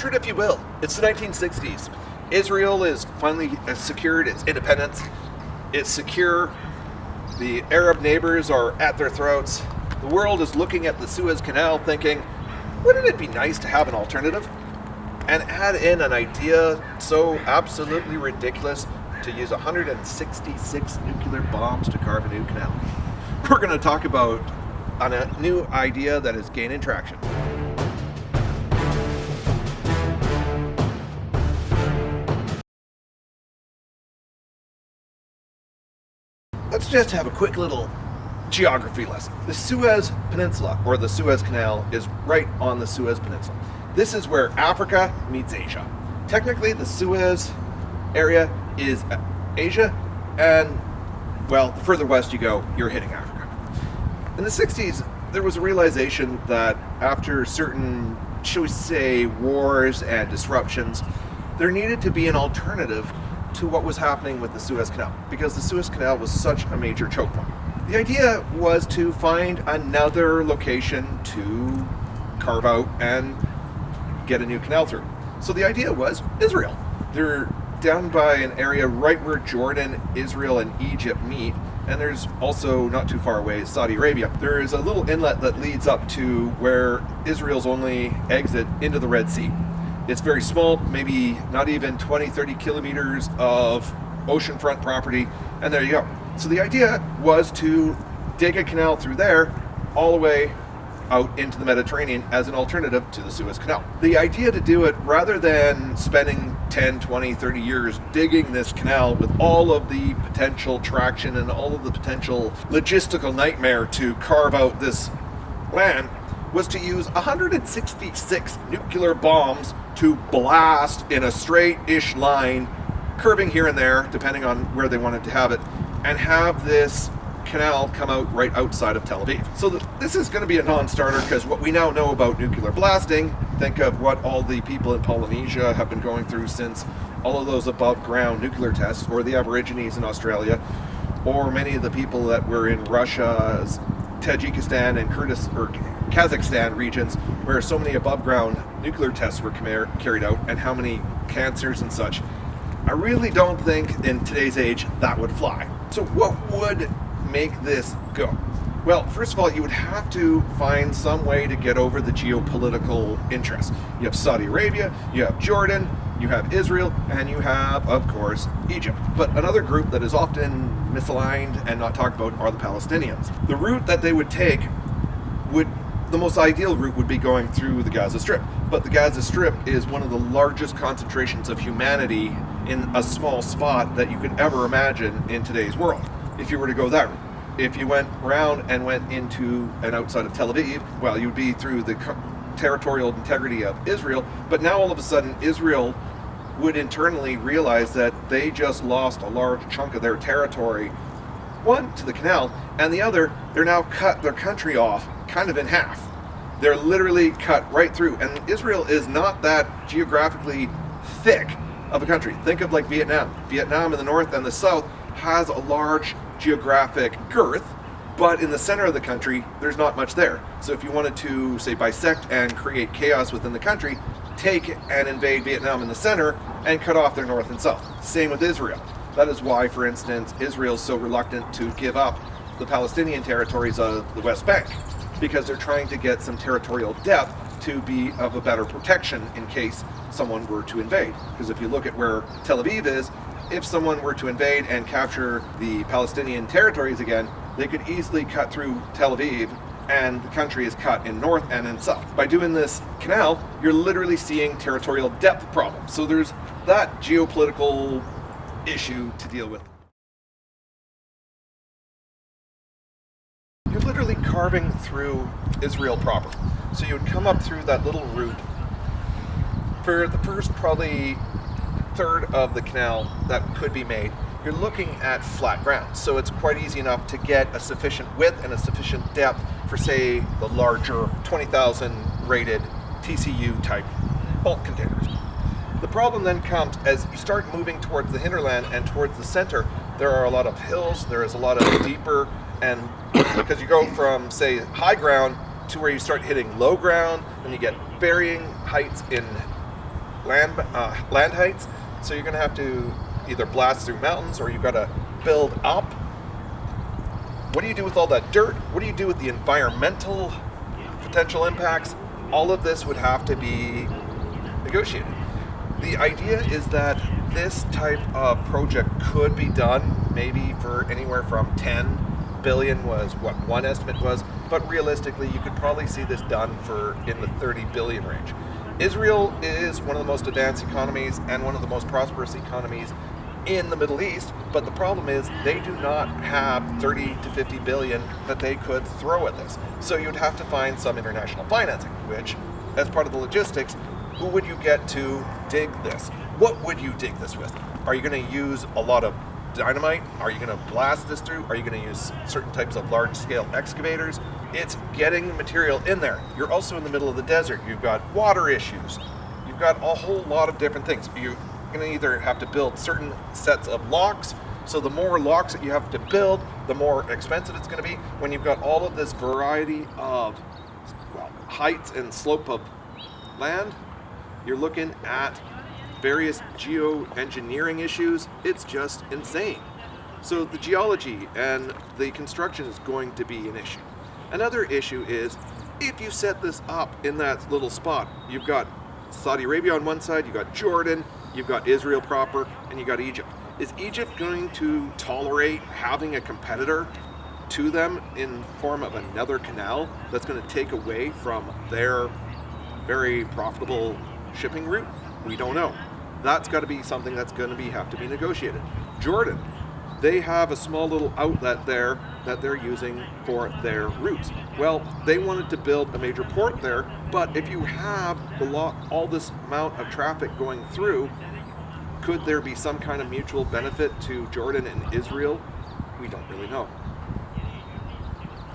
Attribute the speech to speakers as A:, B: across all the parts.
A: Picture it if you will. It's the 1960s. Israel is finally secured its independence. It's secure. The Arab neighbors are at their throats. The world is looking at the Suez Canal thinking, wouldn't it be nice to have an alternative? And add in an idea so absolutely ridiculous to use 166 nuclear bombs to carve a new canal. We're going to talk about a new idea that is gaining traction. Let's just have a quick little geography lesson. The Suez Peninsula, or the Suez Canal, is right on the Suez Peninsula. This is where Africa meets Asia. Technically, the Suez area is Asia, and, well, the further west you go, you're hitting Africa. In the 60s, there was a realization that after certain, shall we say, wars and disruptions, there needed to be an alternative to what was happening with the Suez Canal, because the Suez Canal was such a major choke point. The idea was to find another location to carve out and get a new canal through. So the idea was Israel. They're down by an area right where Jordan, Israel, and Egypt meet, and there's also not too far away Saudi Arabia. There is a little inlet that leads up to where Israel's only exit into the Red Sea. It's very small, maybe not even 20, 30 kilometers of oceanfront property, and there you go. So the idea was to dig a canal through there all the way out into the Mediterranean as an alternative to the Suez Canal. The idea to do it, rather than spending 10, 20, 30 years digging this canal with all of the potential traction and all of the potential logistical nightmare to carve out this land, was to use 166 nuclear bombs to blast in a straight-ish line, curving here and there, depending on where they wanted to have it, and have this canal come out right outside of Tel Aviv. So this is going to be a non-starter, because what we now know about nuclear blasting, think of what all the people in Polynesia have been going through since all of those above-ground nuclear tests, or the Aborigines in Australia, or many of the people that were in Russia's Tajikistan and Kazakhstan regions, where so many above-ground nuclear tests were carried out, and how many cancers and such. I really don't think in today's age that would fly. So what would make this go? Well, first of all, you would have to find some way to get over the geopolitical interests. You have Saudi Arabia, you have Jordan, you have Israel, and you have, of course, Egypt. But another group that is often misaligned and not talked about are the Palestinians. The route that they would take the most ideal route would be going through the Gaza Strip. But the Gaza Strip is one of the largest concentrations of humanity in a small spot that you could ever imagine in today's world, if you were to go that route. If you went around and went into and outside of Tel Aviv, well, you would be through the territorial integrity of Israel, but now all of a sudden Israel would internally realize that they just lost a large chunk of their territory, one, to the canal, and the other, they're now cut their country off kind of in half. They're literally cut right through, and Israel is not that geographically thick of a country. Think of like Vietnam. Vietnam in the north and the south has a large geographic girth, but in the center of the country, there's not much there. So if you wanted to, say, bisect and create chaos within the country, take and invade Vietnam in the center and cut off their north and south. Same with Israel. That is why, for instance, Israel's so reluctant to give up the Palestinian territories of the West Bank, because they're trying to get some territorial depth to be of a better protection in case someone were to invade. Because if you look at where Tel Aviv is, if someone were to invade and capture the Palestinian territories again, they could easily cut through Tel Aviv, and the country is cut in north and in south. By doing this canal, you're literally seeing territorial depth problems. So there's that geopolitical issue to deal with. You're literally carving through Israel proper. So you would come up through that little route. For the first probably third of the canal that could be made, you're looking at flat ground. So it's quite easy enough to get a sufficient width and a sufficient depth for, say, the larger 20,000 rated TCU type bulk containers. The problem then comes as you start moving towards the hinterland and towards the center. There are a lot of hills, there is a lot of deeper, and because you go from, say, high ground to where you start hitting low ground, and you get varying heights in land heights, so you're going to have to either blast through mountains or you've got to build up. What do you do with all that dirt? What do you do with the environmental potential impacts? All of this would have to be negotiated. The idea is that this type of project could be done maybe for anywhere from 10 billion was what one estimate was, but realistically you could probably see this done for in the 30 billion range. Israel is one of the most advanced economies and one of the most prosperous economies in the Middle East, but the problem is they do not have 30 to 50 billion that they could throw at this. So you'd have to find some international financing, which, as part of the logistics, who would you get to dig this? What would you dig this with? Are you going to use a lot of dynamite? Are you going to blast this through? Are you going to use certain types of large-scale excavators? It's getting material in there. You're also in the middle of the desert. You've got water issues. You've got a whole lot of different things. You're going to either have to build certain sets of locks, so the more locks that you have to build, the more expensive it's going to be. When you've got all of this variety of heights and slope of land, you're looking at various geoengineering issues. It's just insane. So the geology and the construction is going to be an issue. Another issue is if you set this up in that little spot, you've got Saudi Arabia on one side, you've got Jordan, you've got Israel proper, and you've got Egypt. Is Egypt going to tolerate having a competitor to them in form of another canal that's going to take away from their very profitable shipping route? We don't know. That's got to be something that's going to have to be negotiated. Jordan, they have a small little outlet there that they're using for their routes. Well, they wanted to build a major port there, but if you have all this amount of traffic going through, could there be some kind of mutual benefit to Jordan and Israel? We don't really know.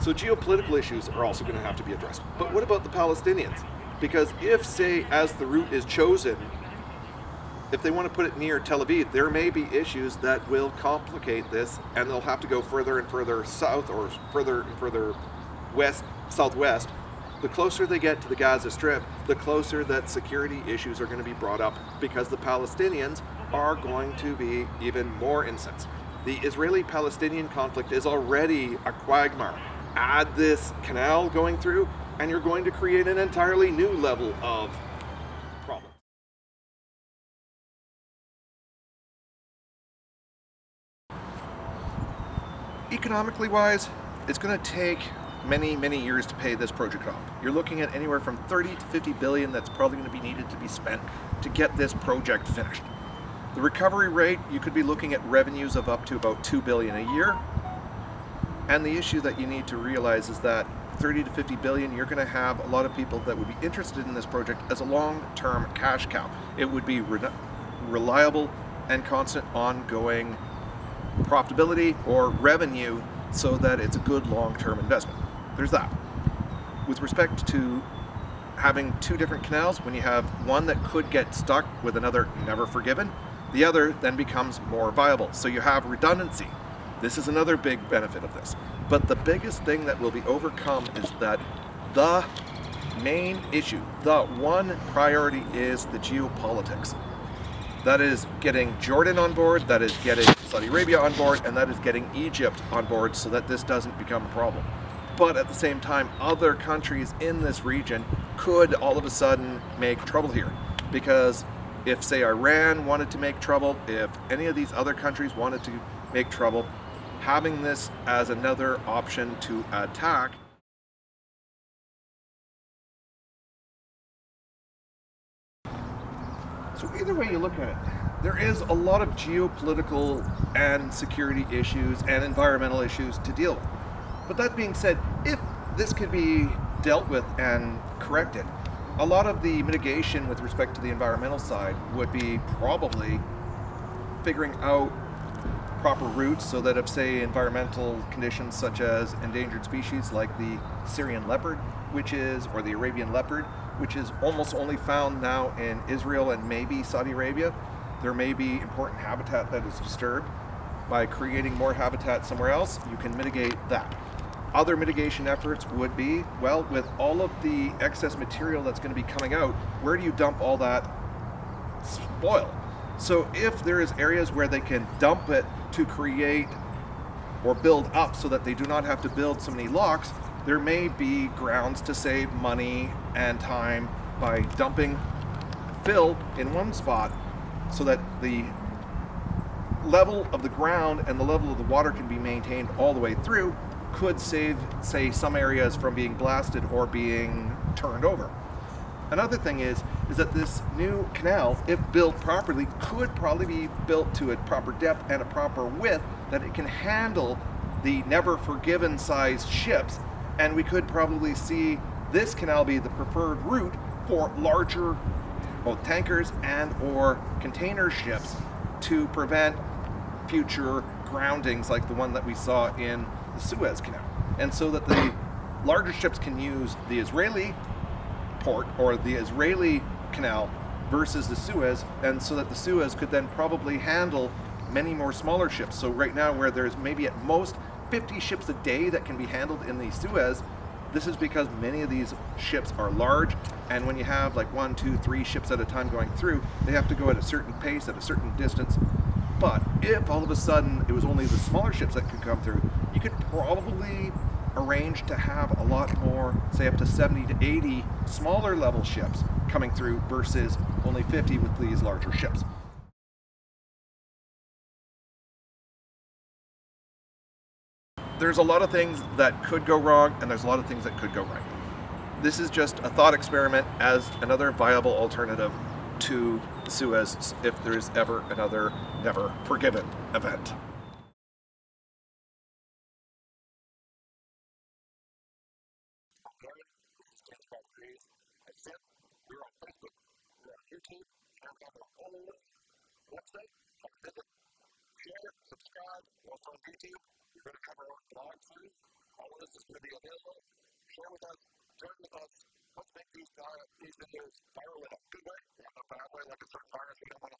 A: So geopolitical issues are also going to have to be addressed. But what about the Palestinians? Because if, say, as the route is chosen, if they want to put it near Tel Aviv, there may be issues that will complicate this, and they'll have to go further and further south or further and further southwest. The closer they get to the Gaza Strip, the closer that security issues are going to be brought up, because the Palestinians are going to be even more incensed. The Israeli-Palestinian conflict is already a quagmire. Add this canal going through, and you're going to create an entirely new level of problem. Economically wise, it's going to take many years to pay this project off. You're looking at anywhere from 30 to 50 billion that's probably going to be needed to be spent to get this project finished. The recovery rate, you could be looking at revenues of up to about 2 billion a year. And the issue that you need to realize is that 30 to 50 billion, you're going to have a lot of people that would be interested in this project as a long-term cash cow. It would be reliable and constant ongoing profitability or revenue, so that it's a good long-term investment. There's that. With respect to having two different canals, when you have one that could get stuck with another never forgiven, the other then becomes more viable. So you have redundancy. This is another big benefit of this. But the biggest thing that will be overcome is that the main issue, the one priority, is the geopolitics. That is getting Jordan on board, that is getting Saudi Arabia on board, and that is getting Egypt on board so that this doesn't become a problem. But at the same time, other countries in this region could all of a sudden make trouble here. Because if, say, Iran wanted to make trouble, if any of these other countries wanted to make trouble, having this as another option to attack . So either way you look at it, there is a lot of geopolitical and security issues and environmental issues to deal with. But that being said, if this could be dealt with and corrected, a lot of the mitigation with respect to the environmental side would be probably figuring out proper routes so that if, say, environmental conditions such as endangered species like the Syrian leopard, or the Arabian leopard, which is almost only found now in Israel and maybe Saudi Arabia, there may be important habitat that is disturbed. By creating more habitat somewhere else, you can mitigate that. Other mitigation efforts would be, well, with all of the excess material that's going to be coming out, where do you dump all that spoil. So if there is areas where they can dump it to create or build up so that they do not have to build so many locks, there may be grounds to save money and time by dumping fill in one spot so that the level of the ground and the level of the water can be maintained all the way through, could save, say, some areas from being blasted or being turned over. Another thing is that this new canal, if built properly, could probably be built to a proper depth and a proper width that it can handle the never forgiven sized ships, and we could probably see this canal be the preferred route for larger both tankers and or container ships to prevent future groundings like the one that we saw in the Suez Canal. And so that the larger ships can use the Israeli port or the Israeli canal versus the Suez, and so that the Suez could then probably handle many more smaller ships. So right now, where there's maybe at most 50 ships a day that can be handled in the Suez, this is because many of these ships are large, and when you have like 1, 2, 3 ships at a time going through, they have to go at a certain pace, at a certain distance. But if all of a sudden it was only the smaller ships that could come through, you could probably arrange to have a lot more, say up to 70 to 80 smaller level ships coming through versus only 50 with these larger ships. There's a lot of things that could go wrong, and there's a lot of things that could go right. This is just a thought experiment as another viable alternative to Suez if there's ever another never forgiven event. Dangerbydegrees. That's it. We're on Facebook. We're on YouTube. And we have our whole website. Come visit, share, subscribe. We're also on YouTube. We're going to cover our blog soon. All of this is going to be available. Share with us. Join with us. Let's make these videos viral in a good way, not a bad way, like a certain virus we don't want to